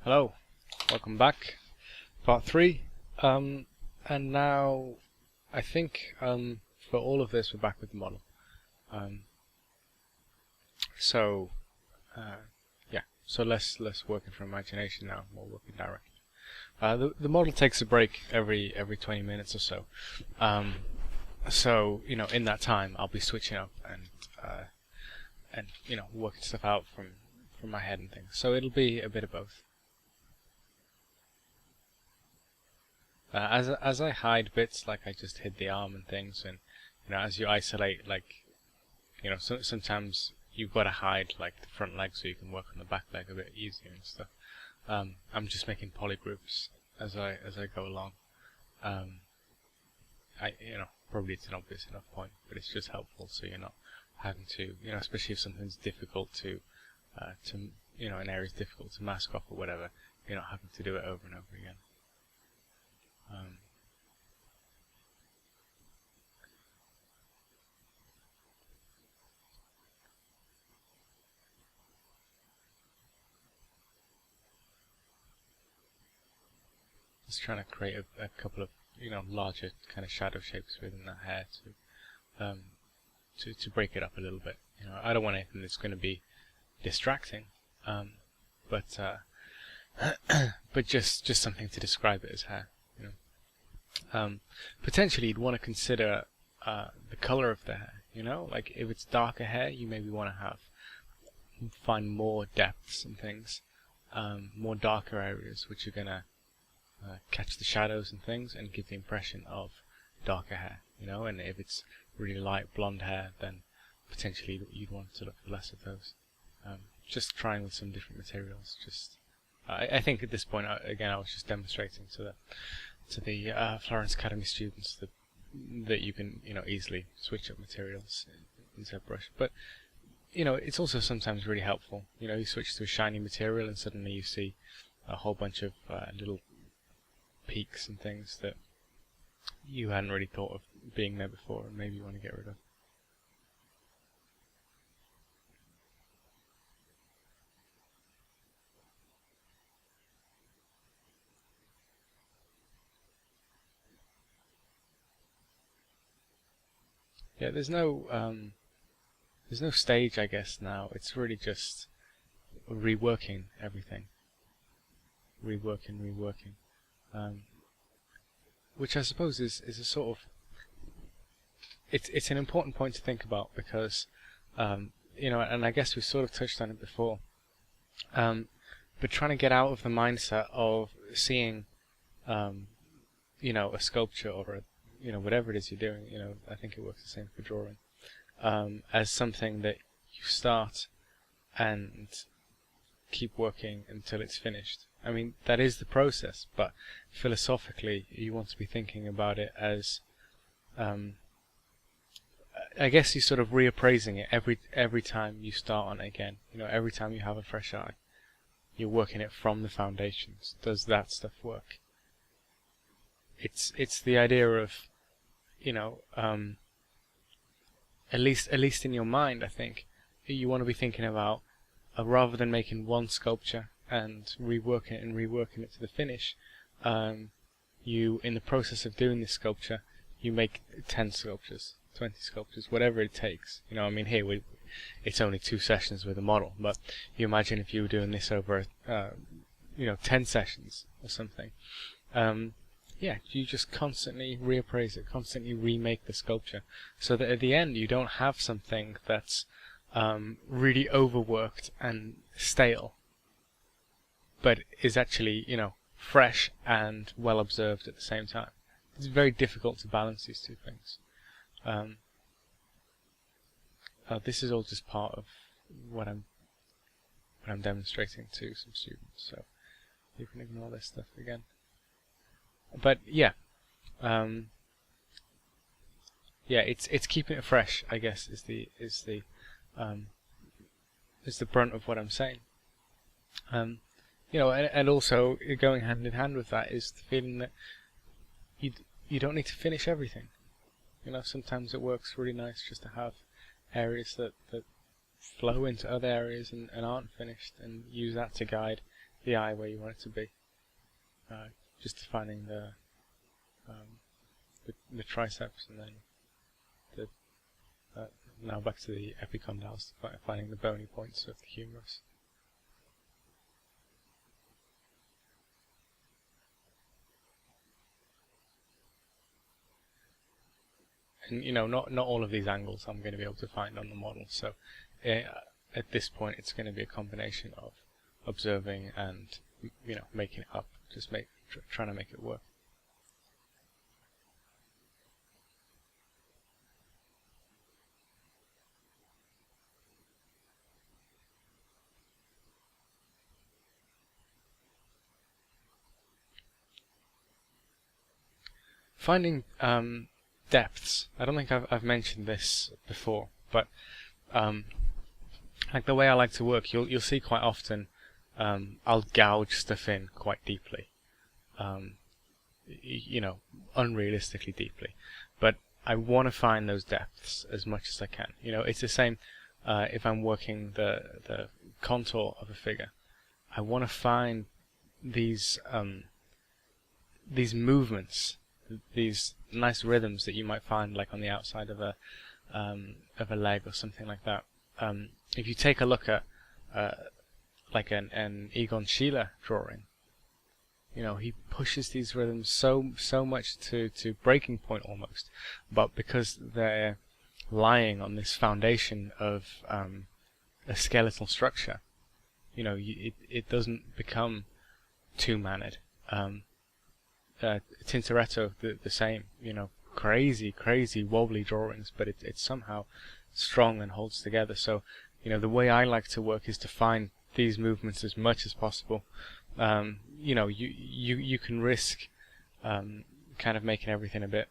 Hello, welcome back. Part 3. And now I think for all of this we're back with the model. Yeah, so less working from imagination now, more working directly. The model takes a break every 20 minutes or so. So in that time I'll be switching up and working stuff out from my head and things. So it'll be a bit of both. As I hide bits, like I just hid the arm and things, and as you isolate, like sometimes you've got to hide like the front leg so you can work on the back leg a bit easier and stuff. I'm just making polygroups as I go along. Probably it's an obvious enough point, but it's just helpful so you're not having to, especially if something's difficult to an area is difficult to mask off or whatever, you're not having to do it over and over again. Just trying to create a couple of larger kind of shadow shapes within that hair to break it up a little bit. I don't want anything that's going to be distracting, but just something to describe it as hair. Potentially you'd want to consider the color of the hair. Like if it's darker hair, you maybe want to find more depths and things, more darker areas which are gonna catch the shadows and things and give the impression of darker hair. And if it's really light blonde hair, then potentially you'd want to look for less of those. Just trying with some different materials. I think at this point, again, I was just demonstrating to the Florence Academy students that you can easily switch up materials in ZBrush. But it's also sometimes really helpful. You switch to a shiny material and suddenly you see a whole bunch of little peaks and things that you hadn't really thought of being there before, and maybe you want to get rid of. Yeah, there's no stage, I guess, now. It's really just reworking everything. Reworking. Which I suppose is a sort of... It's an important point to think about because, and I guess we've sort of touched on it before, but trying to get out of the mindset of seeing, a sculpture or whatever it is you're doing, I think it works the same for drawing, as something that you start and keep working until it's finished. I mean, that is the process, but philosophically you want to be thinking about it as, I guess you're sort of reappraising it every time you start on it again. Every time you have a fresh eye, you're working it from the foundations. Does that stuff work? It's the idea of, at least in your mind, I think you want to be thinking about rather than making one sculpture and reworking it to the finish. You, in the process of doing this sculpture, you make 10 sculptures, 20 sculptures, whatever it takes. I mean, here it's only 2 sessions with a model, but you imagine if you were doing this over 10 sessions or something. Yeah, you just constantly reappraise it, constantly remake the sculpture, so that at the end you don't have something that's really overworked and stale, but is actually, fresh and well observed at the same time. It's very difficult to balance these two things. This is all just part of what I'm demonstrating to some students, so you can ignore this stuff again. But yeah, it's keeping it fresh, I guess, is the brunt of what I'm saying. And also going hand in hand with that is the feeling that you don't need to finish everything. Sometimes it works really nice just to have areas that flow into other areas and aren't finished, and use that to guide the eye where you want it to be. Just defining the triceps, and then the now back to the epicondyles, finding the bony points of the humerus. And not all of these angles I'm going to be able to find on the model, so at this point it's going to be a combination of observing and making it up, just trying to make it work. Finding depths. I don't think I've mentioned this before, but like the way I like to work, you'll see quite often I'll gouge stuff in quite deeply, unrealistically deeply, but I want to find those depths as much as I can. It's the same if I'm working the contour of a figure. I want to find these movements, these nice rhythms that you might find like on the outside of a leg or something like that. If you take a look at like an Egon Schiele drawing, he pushes these rhythms so much to breaking point almost, but because they're lying on this foundation of a skeletal structure, it doesn't become too-mannered. Tintoretto, the same, crazy wobbly drawings, but it's somehow strong and holds together. So, the way I like to work is to find these movements as much as possible. You can risk kind of making everything a bit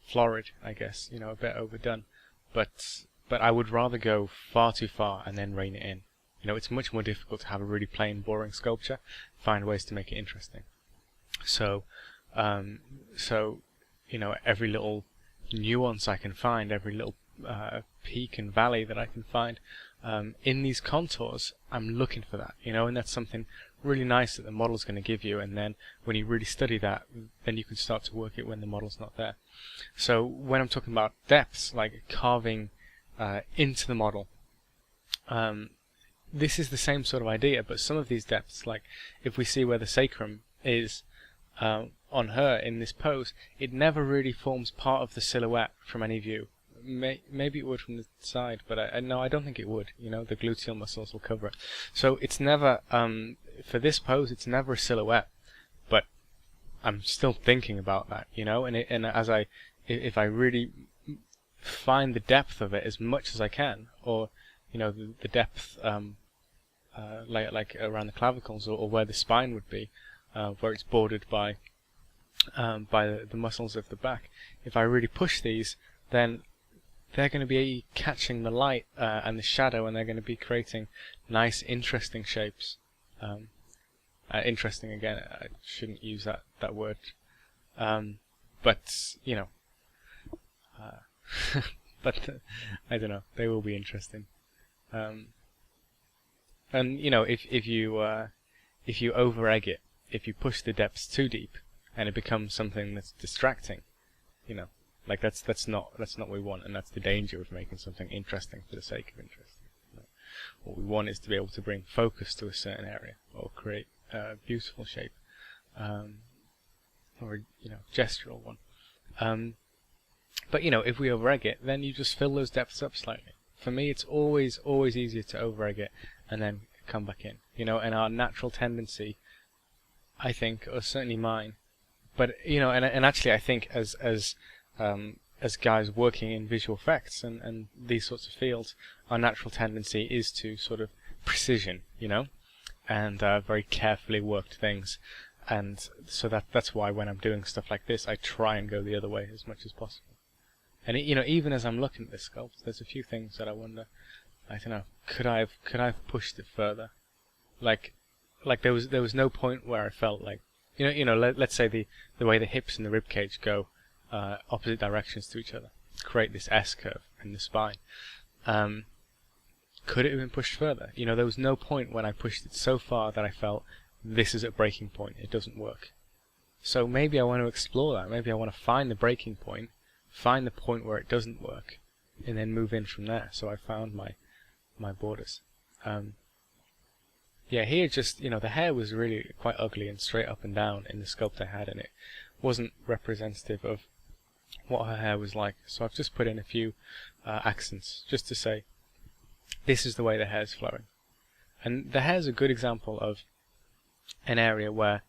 florid, I guess, a bit overdone, but I would rather go far too far and then rein it in. It's much more difficult to have a really plain, boring sculpture, find ways to make it interesting. So, every little nuance I can find, every little peak and valley that I can find in these contours, I'm looking for that, and that's something really nice that the model's going to give you. And then when you really study that, then you can start to work it when the model's not there. So when I'm talking about depths, like carving into the model, this is the same sort of idea, but some of these depths, like if we see where the sacrum is on her in this pose, it never really forms part of the silhouette from any view. Maybe it would from the side, but I don't think it would. The gluteal muscles will cover it. So it's never, for this pose, it's never a silhouette, but I'm still thinking about that, and if I really find the depth of it as much as I can, or, the depth, like around the clavicles or where the spine would be, where it's bordered by the muscles of the back. If I really push these, then they're going to be catching the light and the shadow, and they're going to be creating nice, interesting shapes. Interesting, again, I shouldn't use that word. But, but I don't know, they will be interesting. And, if you over-egg it, if you push the depths too deep, and it becomes something that's distracting, like that's not what we want, and that's the danger of making something interesting for the sake of interest. What we want is to be able to bring focus to a certain area, or create a beautiful shape, or gestural one. But if we over-egg it, then you just fill those depths up slightly. For me, it's always easier to over-egg it and then come back in. And our natural tendency, I think, or certainly mine, but and actually I think as guys working in visual effects and these sorts of fields, our natural tendency is to sort of precision, and very carefully worked things. And so that's why when I'm doing stuff like this, I try and go the other way as much as possible. And even as I'm looking at this sculpt, there's a few things that I wonder, I don't know, could I have pushed it further? Like there was no point where I felt like, let's say the way the hips and the rib cage go opposite directions to each other, create this S curve in the spine. Could it have been pushed further? You know, there was no point when I pushed it so far that I felt this is a breaking point, it doesn't work. So maybe I want to explore that. Maybe I want to find the breaking point, find the point where it doesn't work, and then move in from there. So I found my borders. Yeah, here just, you know, the hair was really quite ugly and straight up and down in the sculpt I had, and it wasn't representative of what her hair was like. So I've just put in a few accents just to say this is the way the hair's flowing. And the hair's a good example of an area where,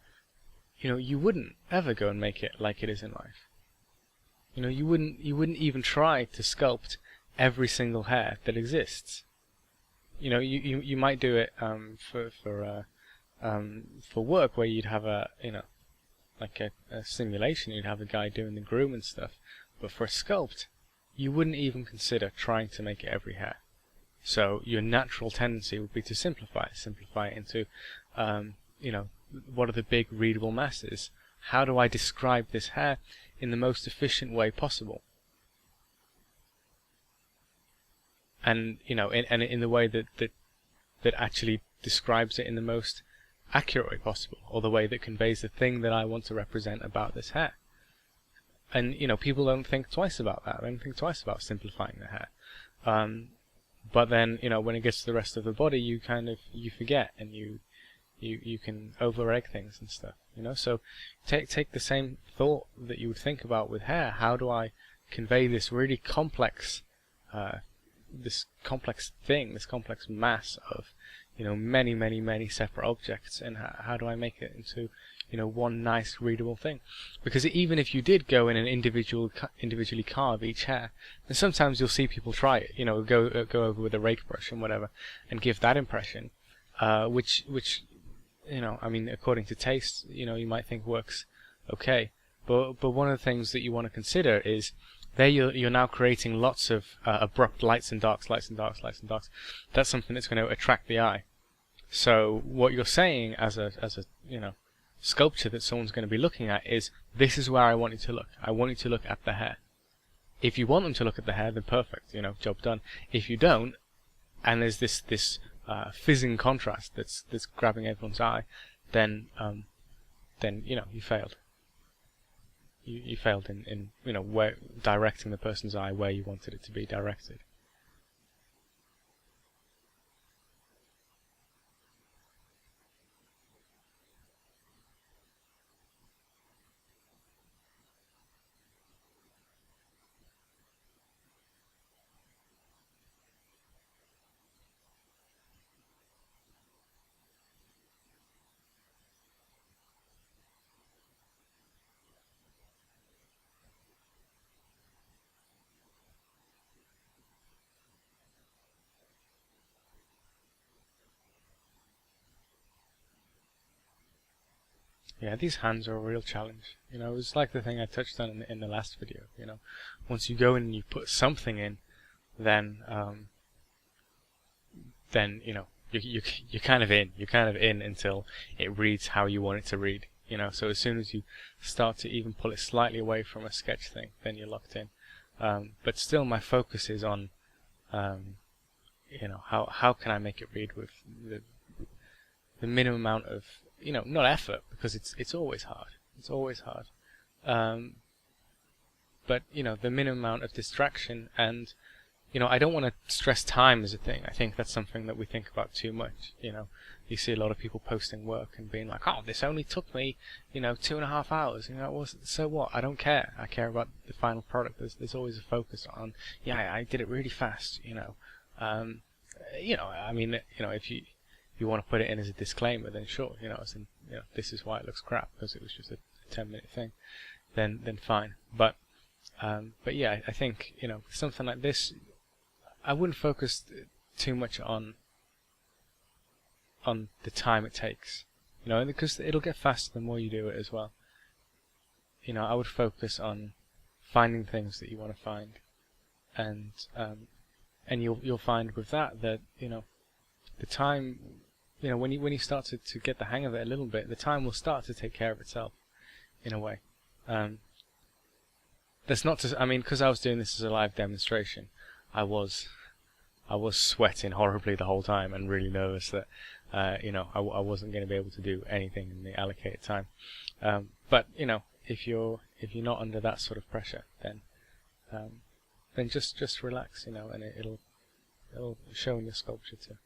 you know, you wouldn't ever go and make it like it is in life. You know, you wouldn't even try to sculpt every single hair that exists. You know, you might do it for work, where you'd have a, you know, like a simulation, you'd have a guy doing the groom and stuff. But for a sculpt, you wouldn't even consider trying to make it every hair. So your natural tendency would be to simplify it into, you know, what are the big readable masses? How do I describe this hair in the most efficient way possible? And, you know, in the way that actually describes it in the most accurate way possible, or the way that conveys the thing that I want to represent about this hair. And, you know, people don't think twice about that. They don't think twice about simplifying the hair. But then, you know, when it gets to the rest of the body, you forget, and you can over-egg things and stuff, you know. So take the same thought that you would think about with hair. How do I convey this really complex this complex mass of, you know, many separate objects, and how do I make it into, you know, one nice readable thing? Because even if you did go in and individually carve each hair, and sometimes you'll see people try it, you know, go over with a rake brush and whatever, and give that impression, which you know, I mean, according to taste, you know, you might think works okay, but one of the things that you want to consider is there you're now creating lots of abrupt lights and darks. That's something that's going to attract the eye. So what you're saying as a you know, sculpture that someone's going to be looking at is, this is where I want you to look. I want you to look at the hair. If you want them to look at the hair, then perfect, you know, job done. If you don't, and there's this fizzing contrast that's grabbing everyone's eye, then you know, you failed. You failed in you know, where directing the person's eye where you wanted it to be directed. Yeah, these hands are a real challenge. You know, it's like the thing I touched on in the last video. You know, once you go in and you put something in, then you know, you're kind of in. You're kind of in until it reads how you want it to read. You know, so as soon as you start to even pull it slightly away from a sketch thing, then you're locked in. But still, my focus is on, you know, how can I make it read with the minimum amount of, you know, not effort, because it's always hard. It's always hard. But, you know, the minimum amount of distraction, and, you know, I don't want to stress time as a thing. I think that's something that we think about too much. You know, you see a lot of people posting work and being like, oh, this only took me, you know, 2.5 hours. You know, it was, so what? I don't care. I care about the final product. There's always a focus on, yeah, I did it really fast. You know, I mean, you know, if you want to put it in as a disclaimer, then sure, you know, as in, you know, this is why it looks crap, because it was just a 10-minute thing, then fine. But yeah, I think, you know, something like this, I wouldn't focus too much on the time it takes, you know, because it'll get faster the more you do it as well. You know, I would focus on finding things that you want to find, and you'll find with that, you know, the time, you know, when you start to get the hang of it a little bit, the time will start to take care of itself, in a way. That's not to, I mean, because I was doing this as a live demonstration, I was I was sweating horribly the whole time and really nervous that you know, I wasn't going to be able to do anything in the allocated time. But you know, if you're not under that sort of pressure, then just relax, you know, and it'll show in your sculpture too.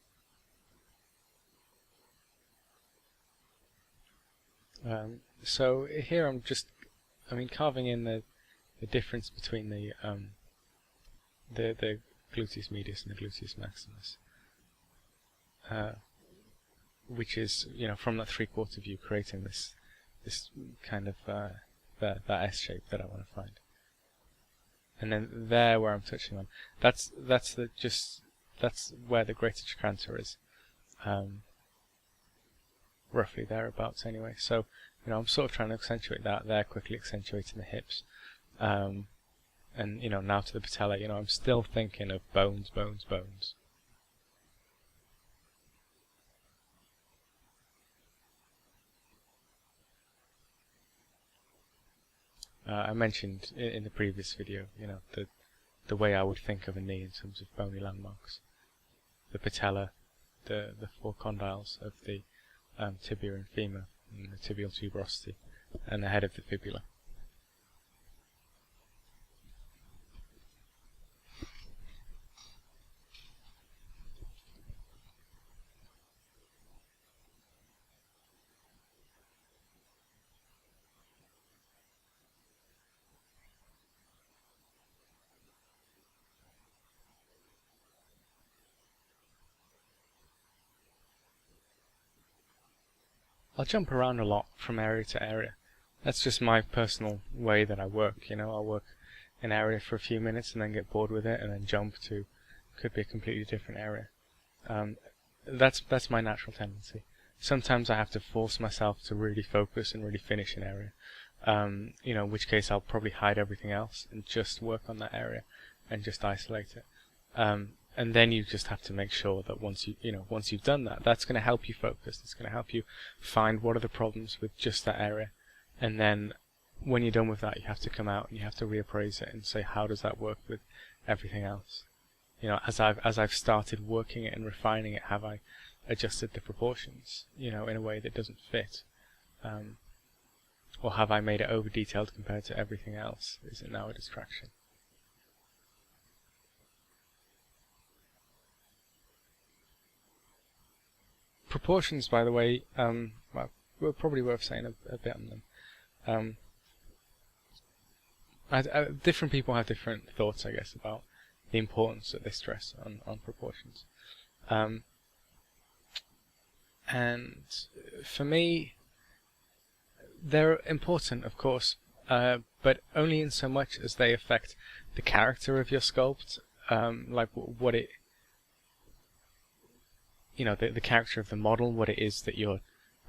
So here I'm carving in the difference between the gluteus medius and the gluteus maximus, which is, you know, from that 3/4 view, creating this kind of that S shape that I want to find. And then there, where I'm touching on, that's where the greater trochanter is, roughly thereabouts anyway. So, you know, I'm sort of trying to accentuate that there, quickly accentuating the hips. And, you know, now to the patella, you know, I'm still thinking of bones, bones, bones. I mentioned in the previous video, you know, the way I would think of a knee in terms of bony landmarks. The patella, the 4 condyles of the tibia and femur, and the tibial tuberosity, and the head of the fibula. I'll jump around a lot from area to area. That's just my personal way that I work, you know. I'll work an area for a few minutes and then get bored with it and then jump to, could be a completely different area. That's my natural tendency. Sometimes I have to force myself to really focus and really finish an area. You know, in which case I'll probably hide everything else and just work on that area and just isolate it. And then you just have to make sure that once you've done that, that's going to help you focus. It's going to help you find what are the problems with just that area. And then when you're done with that, you have to come out and you have to reappraise it and say, how does that work with everything else? You know, as I've started working it and refining it, have I adjusted the proportions, you know, in a way that doesn't fit? Or have I made it over detailed compared to everything else? Is it now a distraction? Proportions, by the way, well, probably worth saying a bit on them. Different people have different thoughts, I guess, about the importance that they stress on proportions. And for me, they're important, of course, but only in so much as they affect the character of your sculpt, like what it, you know, the character of the model, what it is that you're,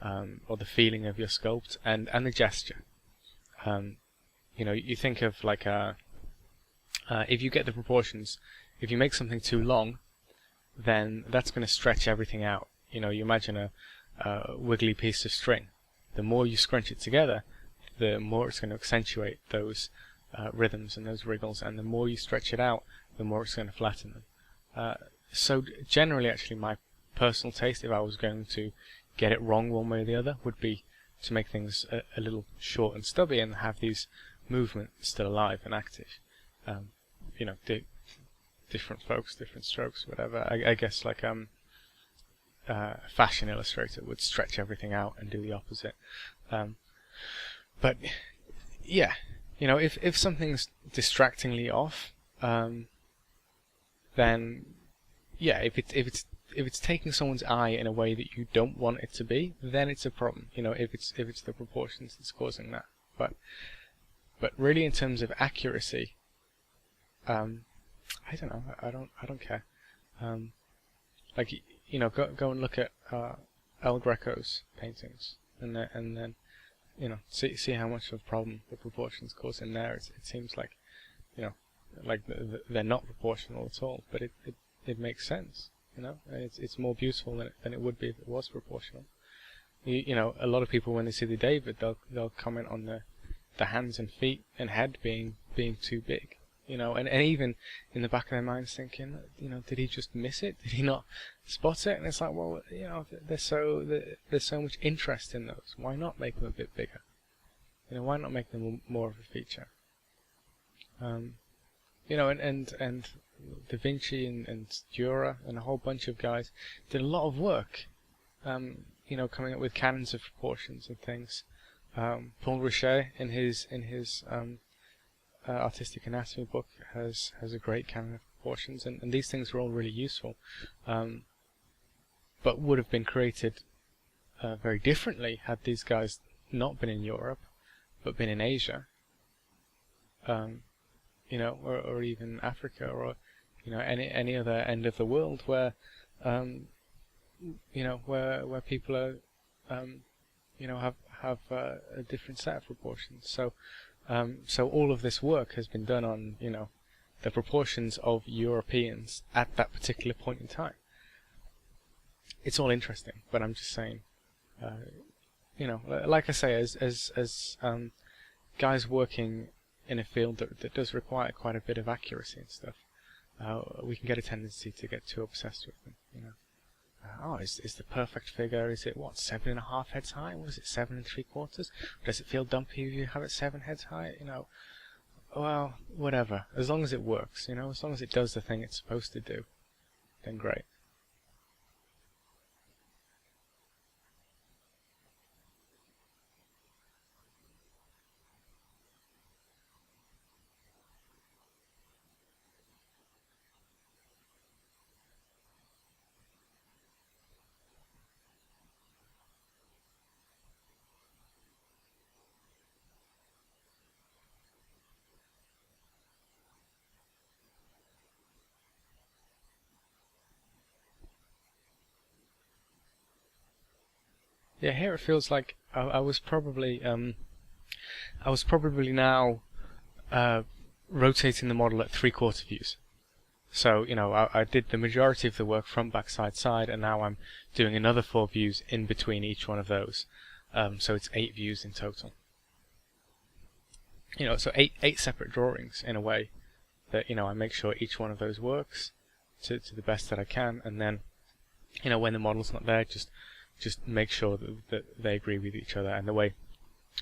or the feeling of your sculpt, and the gesture. You know, you think of like if you get the proportions, if you make something too long, then that's going to stretch everything out. You know, you imagine a wiggly piece of string. The more you scrunch it together, the more it's going to accentuate those rhythms and those wriggles, and the more you stretch it out, the more it's going to flatten them. So generally, actually, my personal taste, if I was going to get it wrong one way or the other, would be to make things a little short and stubby and have these movements still alive and active. You know, different folks, different strokes, whatever. I guess like a fashion illustrator would stretch everything out and do the opposite. But yeah, you know, if something's distractingly off, then yeah, if it's taking someone's eye in a way that you don't want it to be, then it's a problem. You know, if it's the proportions that's causing that. But really, in terms of accuracy, I don't know. I don't care. Like, you know, go and look at El Greco's paintings, and then you know, see how much of a problem the proportions cause in there. It seems like, you know, like they're not proportional at all, but it makes sense. You know, it's more beautiful than it would be if it was proportional. You know, a lot of people, when they see the David, they'll comment on the hands and feet and head being too big. you know, and even in the back of their minds thinking, you know, did he just miss it? Did he not spot it? And it's like, well, you know, there's so much interest in those. Why not make them a bit bigger? You know, why not make them more of a feature? You know, and Da Vinci and Dura and a whole bunch of guys did a lot of work, you know, coming up with canons of proportions and things. Paul Richet in his artistic anatomy book has a great canon of proportions, and these things are all really useful, but would have been created very differently had these guys not been in Europe, but been in Asia, you know, or even Africa, or you know, any other end of the world where you know, where people are you know, have a different set of proportions. So so all of this work has been done on, you know, the proportions of Europeans at that particular point in time. It's all interesting, but I'm just saying, you know, like I say, as guys working in a field that does require quite a bit of accuracy and stuff, we can get a tendency to get too obsessed with them, you know. Oh, is the perfect figure, is it, what, 7.5 heads high? Was it 7 3/4? Does it feel dumpy if you have it 7 heads high? You know, well, whatever. As long as it works, you know, as long as it does the thing it's supposed to do, then great. Yeah, here it feels like I was probably now rotating the model at 3/4 views. So, you know, I did the majority of the work front, back, side, side, and now I'm doing another 4 views in between each one of those. So it's 8 views in total. You know, so eight separate drawings in a way that, you know, I make sure each one of those works to the best that I can, and then, you know, when the model's not there, just make sure that they agree with each other, and the way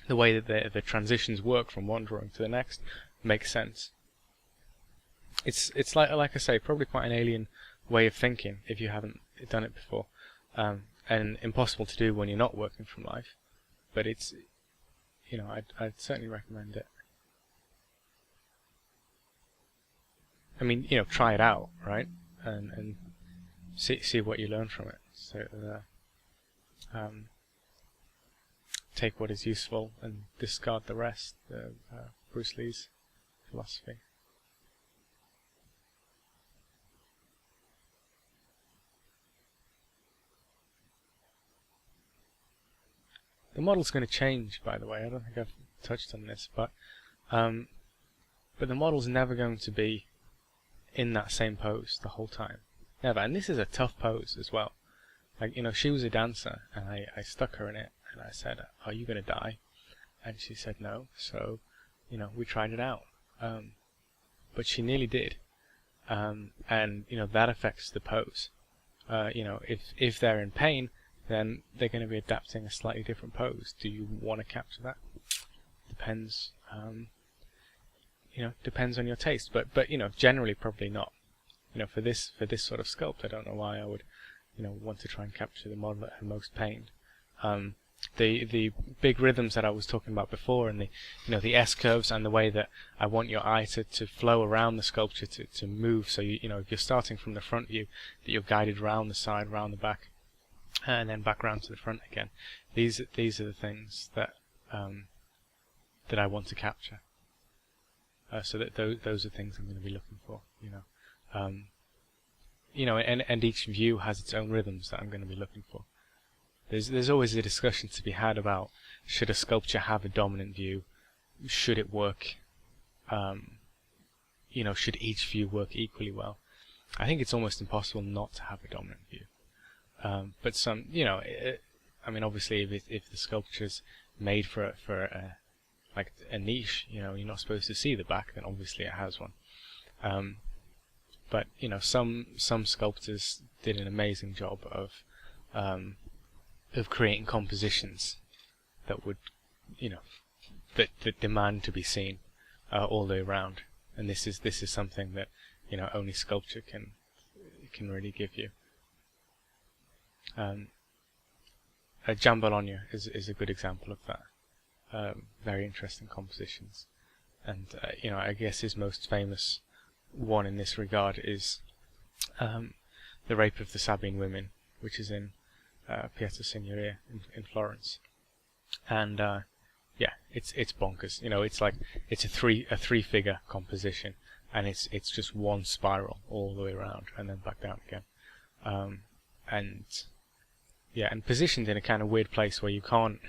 that the transitions work from one drawing to the next makes sense. It's like I say, probably quite an alien way of thinking if you haven't done it before, and impossible to do when you're not working from life. But it's, you know, I'd certainly recommend it. I mean, you know, try it out, right, and see what you learn from it. So take what is useful and discard the rest. Bruce Lee's philosophy. The model's going to change, by the way. I don't think I've touched on this, but the model's never going to be in that same pose the whole time. Never. And this is a tough pose as well. Like, you know, she was a dancer, and I stuck her in it, and I said, "Are you going to die?" And she said no. So, you know, we tried it out. But she nearly did. And, you know, that affects the pose. You know, if they're in pain, then they're going to be adapting a slightly different pose. Do you want to capture that? Depends. You know, depends on your taste. But you know, generally probably not. You know, for this sort of sculpt, I don't know why I would, you know, want to try and capture the model at her most pain. The big rhythms that I was talking about before, and the, you know, the S curves, and the way that I want your eye to flow around the sculpture, to move. So you know, if you're starting from the front view, that you're guided round the side, round the back, and then back round to the front again. These are the things that that I want to capture. So that those are things I'm going to be looking for. You know. You know, and each view has its own rhythms that I'm going to be looking for. There's always a discussion to be had about, should a sculpture have a dominant view? Should it work? You know, should each view work equally well? I think it's almost impossible not to have a dominant view. But some, you know, I mean, obviously, if the sculpture's made for like a niche, you know, you're not supposed to see the back, then obviously it has one. But you know, some sculptors did an amazing job of creating compositions that would, you know, that demand to be seen all the way around. And this is something that, you know, only sculpture can really give you. Jambalogna is a good example of that. Very interesting compositions, and you know, I guess his most famous one in this regard is the Rape of the Sabine Women, which is in Piazza Signoria in Florence. And yeah, it's bonkers. You know, it's like it's a three figure composition, and it's just one spiral all the way around and then back down again. And yeah, and positioned in a kind of weird place where you can't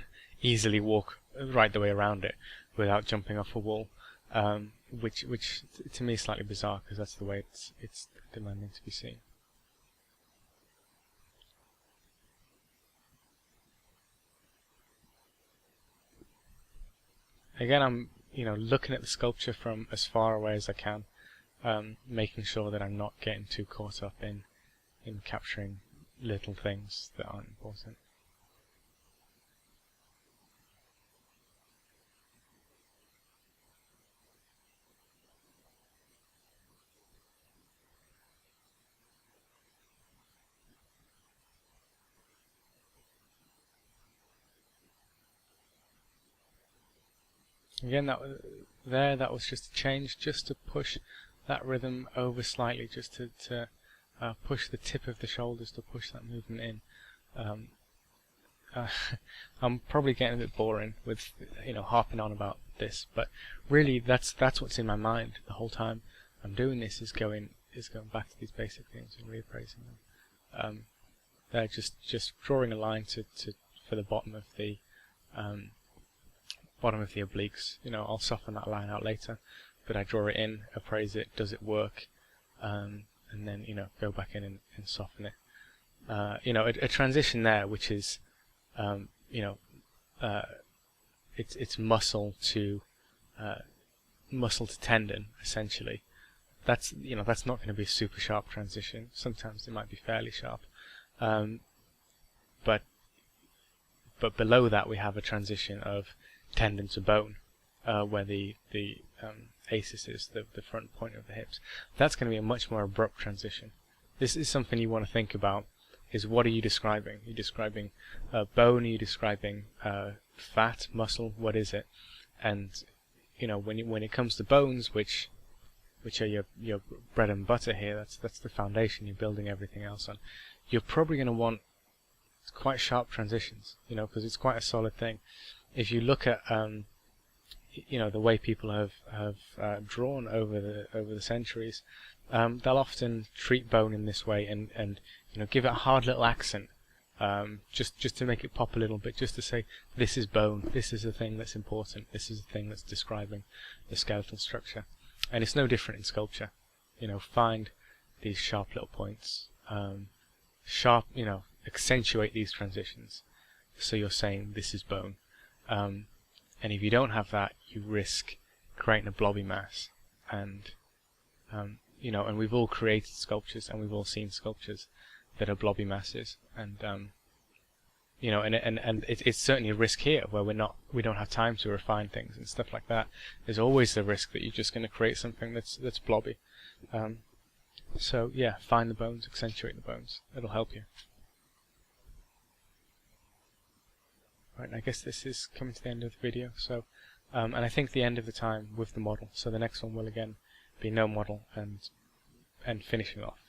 easily walk right the way around it without jumping off a wall, which to me is slightly bizarre, because that's the way it's demanding to be seen. Again, I'm looking at the sculpture from as far away as I can, making sure that I'm not getting too caught up in capturing little things that aren't important. Again, that was just a change, just to push that rhythm over slightly, just to push the tip of the shoulders, to push that movement in. I'm probably getting a bit boring with harping on about this, but really that's what's in my mind the whole time I'm doing this, is going back to these basic things and reappraising them. They're just drawing a line for the bottom of the obliques. I'll soften that line out later, but I draw it in, appraise it, does it work, and then go back in and soften it. A transition there, which is it's muscle to tendon, essentially. That's not going to be a super sharp transition. Sometimes it might be fairly sharp, but below that we have a transition of tendon to bone, where the ASIS is the front point of the hips. That's going to be a much more abrupt transition. This is something you want to think about, is what are you describing? Are you describing bone? Are you describing fat, muscle? What is it? And when it comes to bones, which are your bread and butter here, that's the foundation you're building everything else on. You're probably going to want quite sharp transitions, because it's quite a solid thing. If you look at the way people have drawn over the centuries, they'll often treat bone in this way and give it a hard little accent, just to make it pop a little bit, just to say this is bone, this is the thing that's important, this is the thing that's describing the skeletal structure. And it's no different in sculpture. Find these sharp little points, accentuate these transitions, so you're saying this is bone. And if you don't have that, you risk creating a blobby mass. And and we've all created sculptures, and we've all seen sculptures that are blobby masses. And it's certainly a risk here, where we don't have time to refine things and stuff like that. There's always the risk that you're just going to create something that's blobby. So yeah, find the bones, accentuate the bones. It'll help you. Right, I guess this is coming to the end of the video, so and I think the end of the time with the model. So the next one will again be no model and finishing off.